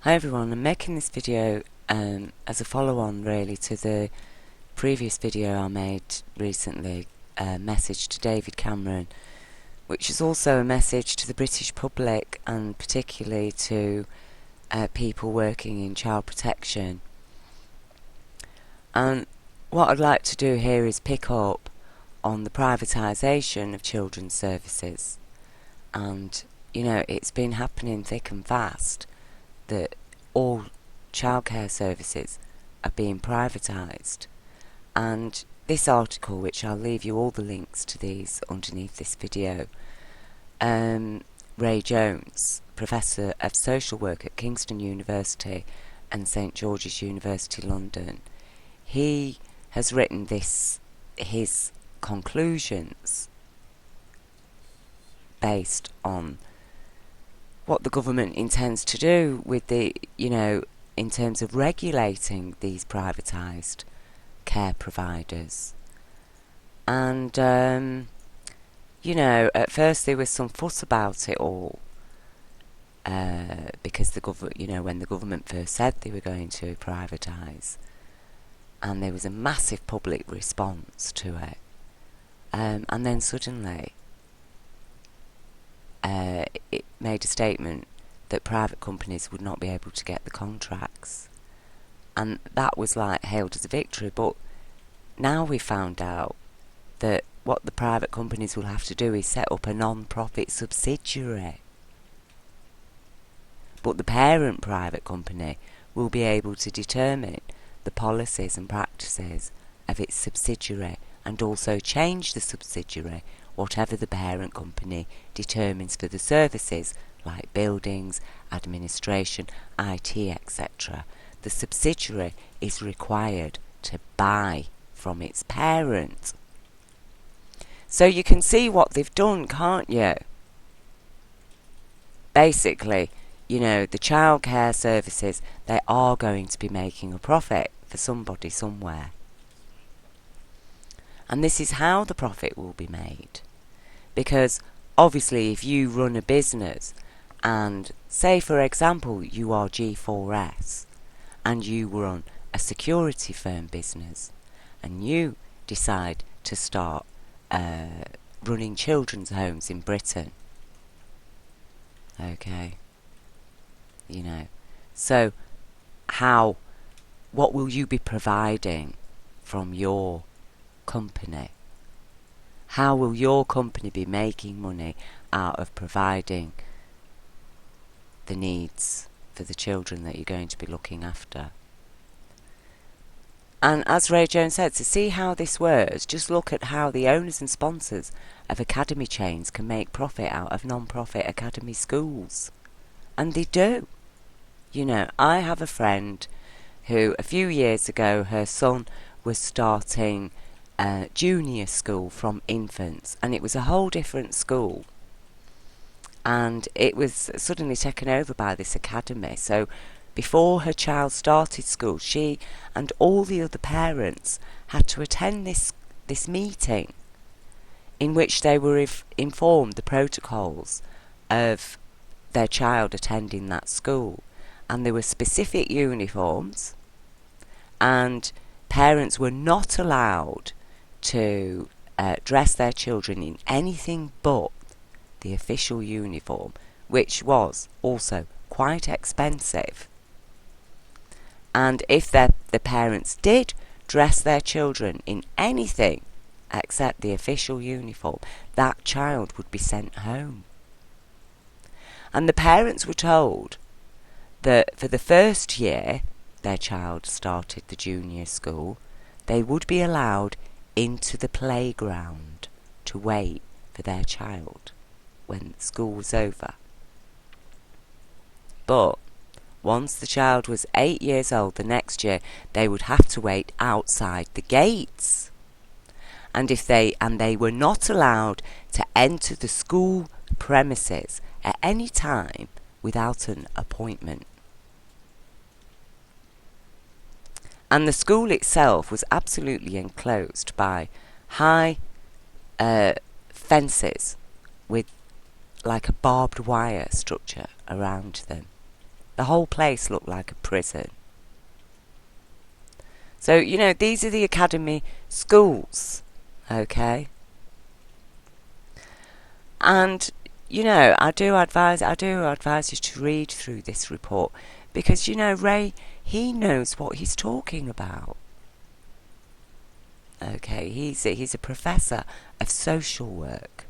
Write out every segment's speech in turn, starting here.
Hi everyone, I'm making this video as a follow-on really to the previous video I made recently, a message to David Cameron, which is also a message to the British public and particularly to people working in child protection. And what I'd like to do here is pick up on the privatisation of children's services. And, you know, it's been happening thick and fast that all childcare services are being privatised. And this article, which I'll leave you all the links to these underneath this video, Ray Jones, Professor of Social Work at Kingston University and St George's University London, he has written his conclusions based on what the government intends to do with the, in terms of regulating these privatised care providers. And, at first there was some fuss about it all, because the government, when the government first said they were going to privatise, and there was a massive public response to it, and then suddenly it made a statement that private companies would not be able to get the contracts, and that was like hailed as a victory. But now we found out that what the private companies will have to do is set up a non-profit subsidiary, but the parent private company will be able to determine the policies and practices of its subsidiary and also change the subsidiary whatever the parent company determines for the services like buildings, administration, IT, etc. The subsidiary is required to buy from its parent. So you can see what they've done, can't you? Basically, the childcare services, they are going to be making a profit for somebody somewhere. And this is how the profit will be made. Because obviously if you run a business and say for example you are G4S and you run a security firm business and you decide to start running children's homes in Britain, okay, so what will you be providing from your company? How will your company be making money out of providing the needs for the children that you're going to be looking after? And as Ray Jones said, to see how this works, just look at how the owners and sponsors of academy chains can make profit out of non-profit academy schools. And they do. I have a friend who a few years ago, her son was starting junior school from infants, and it was a whole different school, and it was suddenly taken over by this academy. So before her child started school, she and all the other parents had to attend this meeting in which they were informed the protocols of their child attending that school, and there were specific uniforms, and parents were not allowed to dress their children in anything but the official uniform, which was also quite expensive. And if the parents did dress their children in anything except the official uniform, that child would be sent home. And the parents were told that for the first year their child started the junior school, they would be allowed into the playground to wait for their child when school was over. But once the child was 8 years old, the next year they would have to wait outside the gates, and they were not allowed to enter the school premises at any time without an appointment. And the school itself was absolutely enclosed by high fences with like a barbed wire structure around them. The whole place looked like a prison. So, you know, these are the academy schools, okay? And, you know, I do advise you to read through this report, because, you know, Ray, he knows what he's talking about. Okay, he's a professor of social work.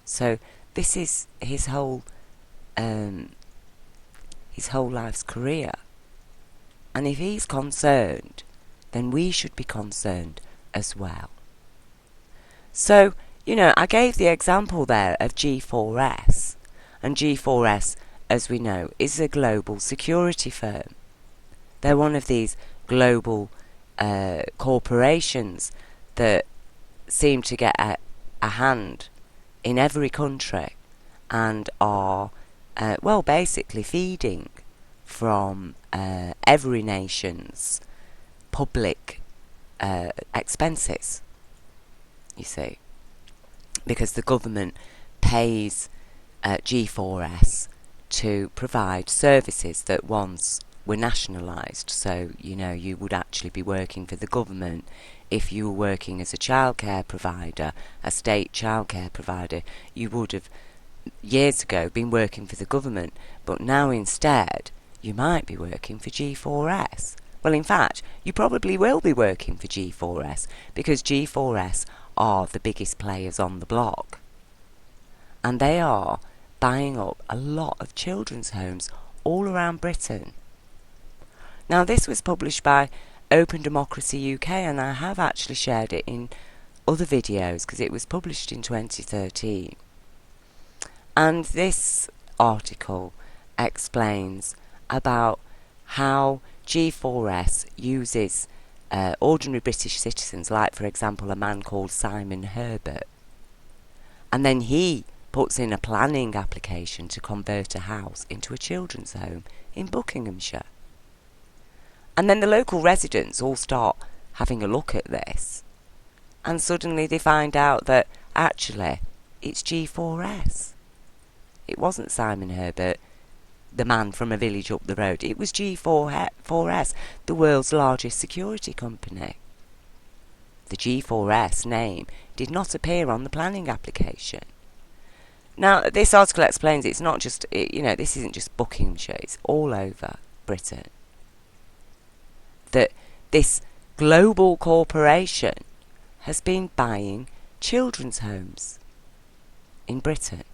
So this is his whole life's career. And if he's concerned, then we should be concerned as well. So, you know, I gave the example there of G4S. And G4S, as we know, is a global security firm. They're one of these global corporations that seem to get a hand in every country and are, well, basically feeding from every nation's public expenses, you see, because the government pays G4S to provide services that once were nationalised. So, you know, you would actually be working for the government if you were working as a childcare provider, a state childcare provider. You would have years ago been working for the government, but now instead you might be working for G4S. Well, in fact, you probably will be working for G4S, because G4S are the biggest players on the block, and they are buying up a lot of children's homes all around Britain. Now, this was published by Open Democracy UK, and I have actually shared it in other videos because it was published in 2013. And this article explains about how G4S uses ordinary British citizens, like, for example, a man called Simon Herbert, and then he puts in a planning application to convert a house into a children's home in Buckinghamshire. And then the local residents all start having a look at this, and suddenly they find out that actually it's G4S. It wasn't Simon Herbert, the man from a village up the road. It was G4S, the world's largest security company. The G4S name did not appear on the planning application. Now, this article explains it's not just, you know, this isn't just Buckinghamshire, it's all over Britain. That this global corporation has been buying children's homes in Britain.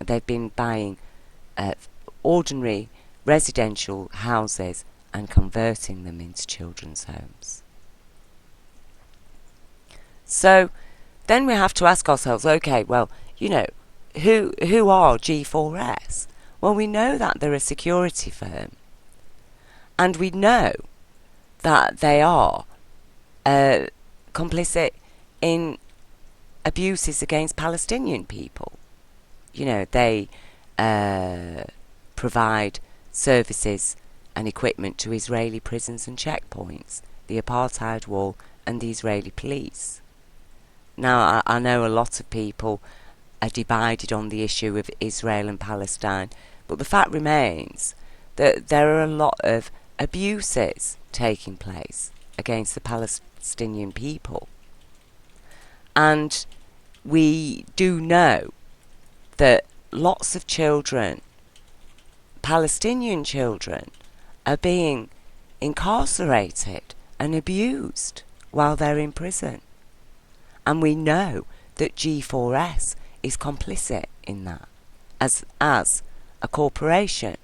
They've been buying ordinary residential houses and converting them into children's homes. So then we have to ask ourselves, okay, well, you know, who are G4S? Well, we know that they're a security firm, and we know that they are complicit in abuses against Palestinian people. You know, they provide services and equipment to Israeli prisons and checkpoints, the apartheid wall and the Israeli police. Now, I know a lot of people are divided on the issue of Israel and Palestine, but the fact remains that there are a lot of abuses taking place against the Palestinian people. And we do know that lots of children, Palestinian children, are being incarcerated and abused while they're in prison. And we know that G4S is complicit in that as a corporation.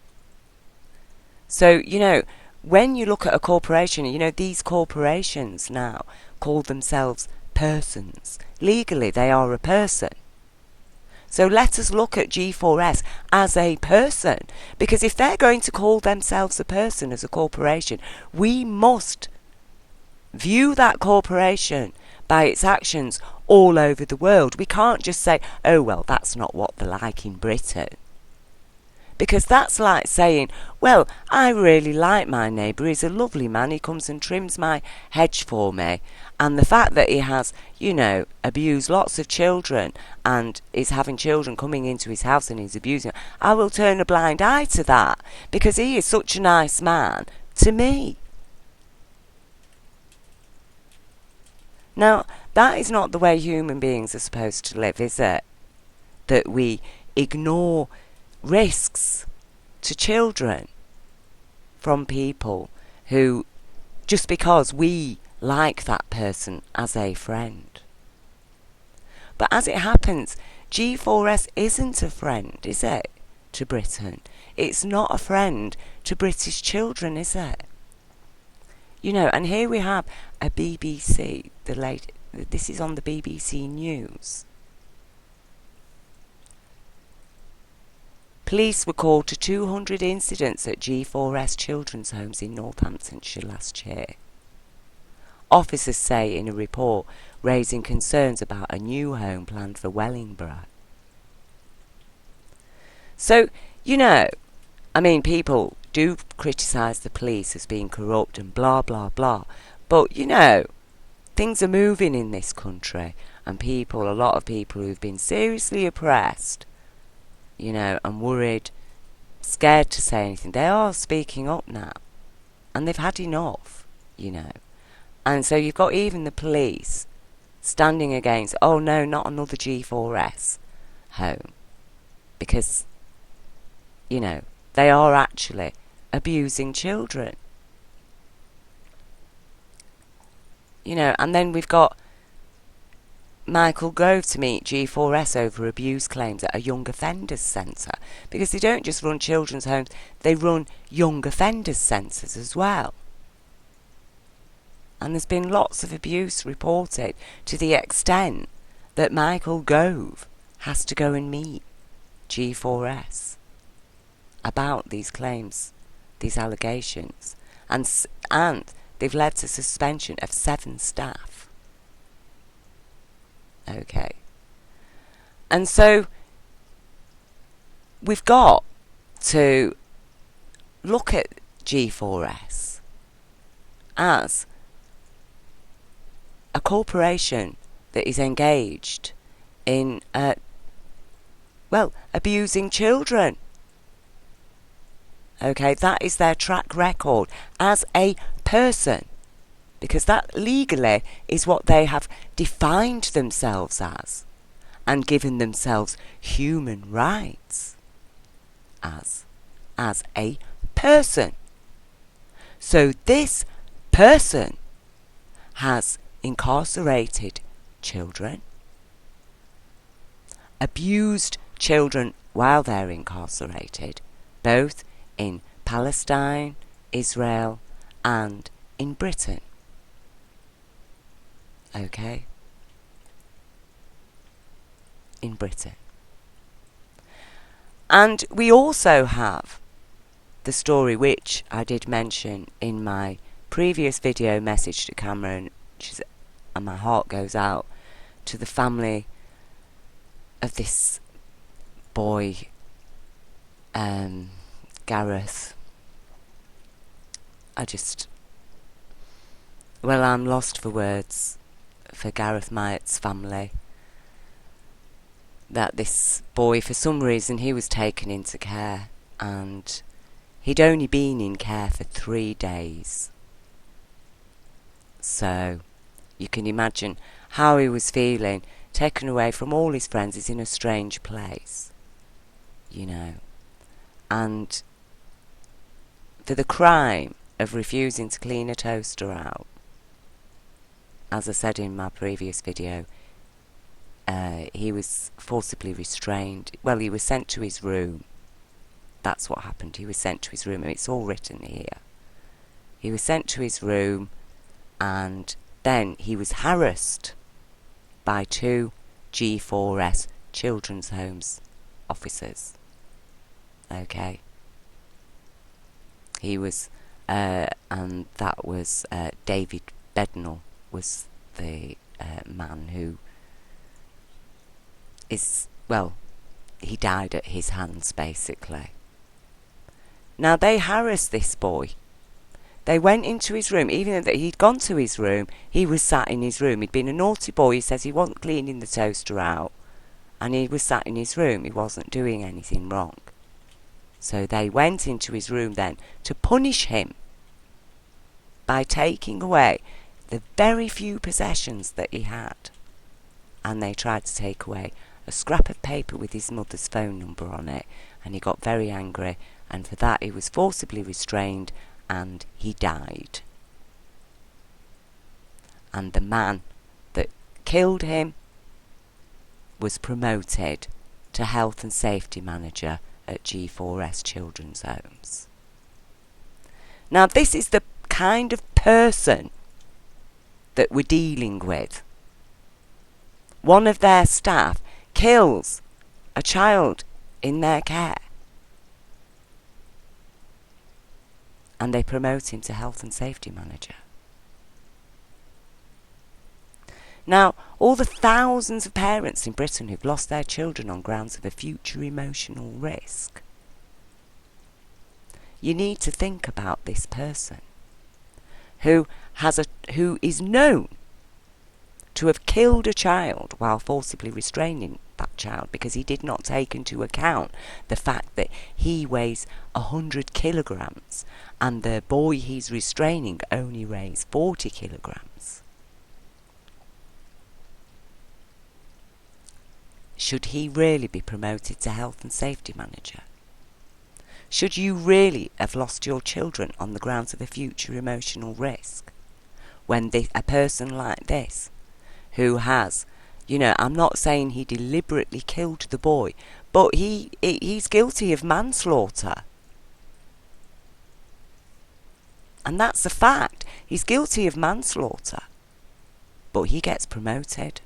So, you know, when you look at a corporation, you know, these corporations now call themselves persons. Legally, they are a person. So let us look at G4S as a person, because if they're going to call themselves a person as a corporation, we must view that corporation by its actions all over the world. We can't just say, oh, well, that's not what they're like in Britain. Because that's like saying, well, I really like my neighbour, he's a lovely man, he comes and trims my hedge for me, and the fact that he has, abused lots of children and is having children coming into his house and he's abusing them, I will turn a blind eye to that because he is such a nice man to me. Now, that is not the way human beings are supposed to live, is it? That we ignore risks to children from people who, just because we like that person as a friend. But as it happens, G4S isn't a friend, is it, to Britain? It's not a friend to British children, is it? And here we have a BBC, this is on the BBC News. Police were called to 200 incidents at G4S children's homes in Northamptonshire last year. Officers say in a report raising concerns about a new home planned for Wellingborough. So, people do criticise the police as being corrupt and blah, blah, blah. But, things are moving in this country, and a lot of people who've been seriously oppressed, and worried, scared to say anything, they are speaking up now. And they've had enough, And so you've got even the police standing against, oh no, not another G4S home. Because, they are actually abusing children. And then we've got Michael Gove to meet G4S over abuse claims at a young offenders centre. Because they don't just run children's homes, they run young offenders centres as well. And there's been lots of abuse reported to the extent that Michael Gove has to go and meet G4S about these claims, these allegations. And they've led to suspension of 7 staff. Okay. And so we've got to look at G4S as a corporation that is engaged in, abusing children. Okay, that is their track record as a person. Because that legally is what they have defined themselves as and given themselves human rights as a person. So this person has incarcerated children, abused children while they're incarcerated, both in Palestine, Israel, and in Britain. Okay? In Britain. And we also have the story which I did mention in my previous video message to Cameron, and my heart goes out to the family of this boy, Gareth. I'm lost for words for Gareth Myatt's family. That this boy, for some reason, he was taken into care, and he'd only been in care for 3 days. So you can imagine how he was feeling, taken away from all his friends. He's in a strange place, and for the crime of refusing to clean a toaster out, as I said in my previous video, he was forcibly restrained. Well, he was sent to his room. That's what happened. He was sent to his room, and it's all written here. He was sent to his room, and then he was harassed by 2 G4S children's homes officers. Okay. He was, and that was David Bednall was the man who is, he died at his hands, basically. Now, they harassed this boy. They went into his room. Even though he'd gone to his room, he was sat in his room. He'd been a naughty boy. He says he wasn't cleaning the toaster out. And he was sat in his room. He wasn't doing anything wrong. So they went into his room then to punish him by taking away the very few possessions that he had. And they tried to take away a scrap of paper with his mother's phone number on it. And he got very angry. And for that he was forcibly restrained and he died. And the man that killed him was promoted to health and safety manager at G4S Children's Homes. Now, this is the kind of person that we're dealing with. One of their staff kills a child in their care, and they promote him to health and safety manager. Now, all the thousands of parents in Britain who've lost their children on grounds of a future emotional risk, you need to think about this person who is known to have killed a child while forcibly restraining that child because he did not take into account the fact that he weighs 100 kilograms and the boy he's restraining only weighs 40 kilograms. Should he really be promoted to health and safety manager? Should you really have lost your children on the grounds of a future emotional risk when a person like this, who has, I'm not saying he deliberately killed the boy, but he's guilty of manslaughter. And that's a fact. He's guilty of manslaughter. But he gets promoted.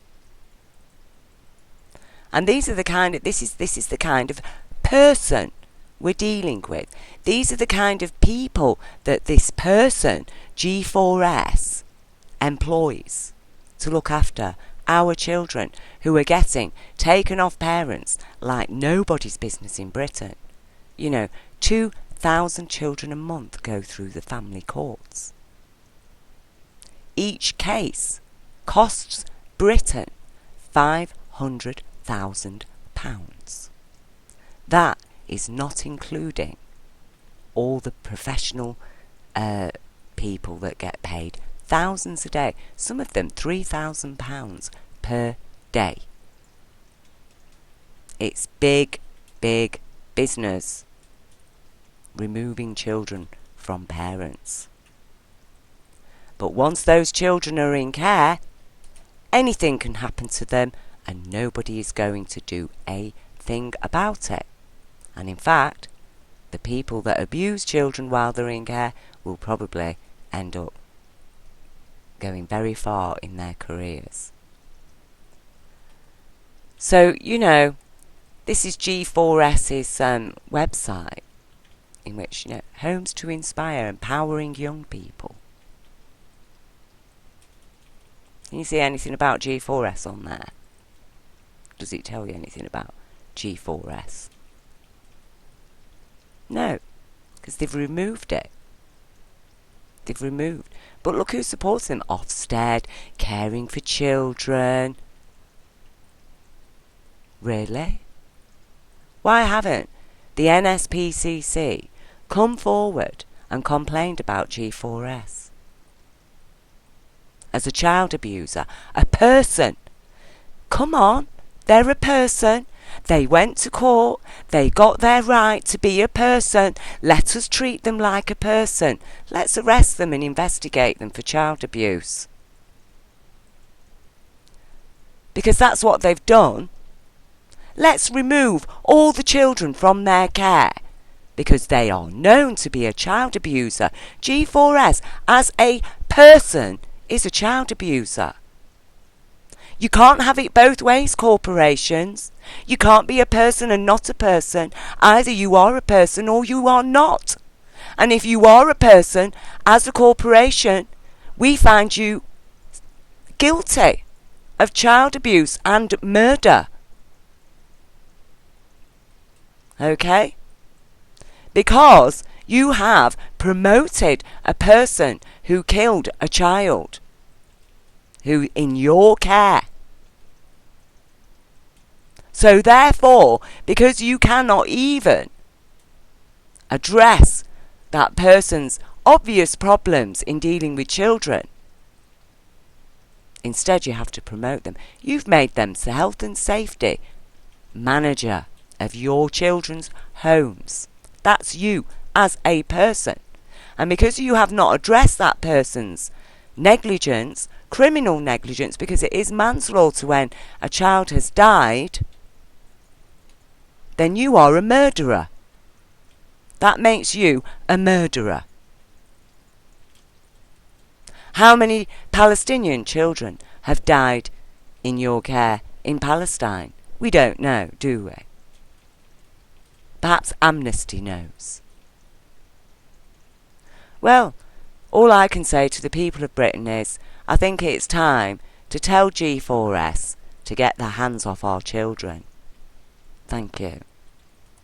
And this is the kind of person we're dealing with. These are the kind of people that this person, G4S, employs to look after our children who are getting taken off parents like nobody's business in Britain. 2,000 children a month go through the family courts. Each case costs Britain £500,000. That is not including all the professional people that get paid thousands a day, some of them £3,000 per day. It's big, big business removing children from parents. But once those children are in care, anything can happen to them and nobody is going to do a thing about it. And in fact, the people that abuse children while they're in care will probably end up going very far in their careers. So, this is G4S's website, in which, Homes to Inspire, empowering young people. Can you see anything about G4S on there? Does it tell you anything about G4S? No, because they've removed it. But look who supports them. Ofsted, Caring for Children. Really? Why haven't the NSPCC come forward and complained about G4S? As a child abuser, a person. Come on, they're a person. They went to court, they got their right to be a person. Let us treat them like a person. Let's arrest them and investigate them for child abuse. Because that's what they've done. Let's remove all the children from their care, because they are known to be a child abuser. G4S, as a person, is a child abuser. You can't have it both ways, corporations. You can't be a person and not a person. Either you are a person or you are not. And if you are a person, as a corporation, we find you guilty of child abuse and murder. Okay? Because You have promoted a person who killed a child, who in your care. So therefore, because you cannot even address that person's obvious problems in dealing with children, instead you have to promote them. You've made them the health and safety manager of your children's homes. That's you as a person. And because you have not addressed that person's negligence, criminal negligence, because it is manslaughter when a child has died, then you are a murderer. That makes you a murderer. How many Palestinian children have died in your care in Palestine? We don't know, do we? Perhaps Amnesty knows. Well, all I can say to the people of Britain is, I think it's time to tell G4S to get their hands off our children. Thank you.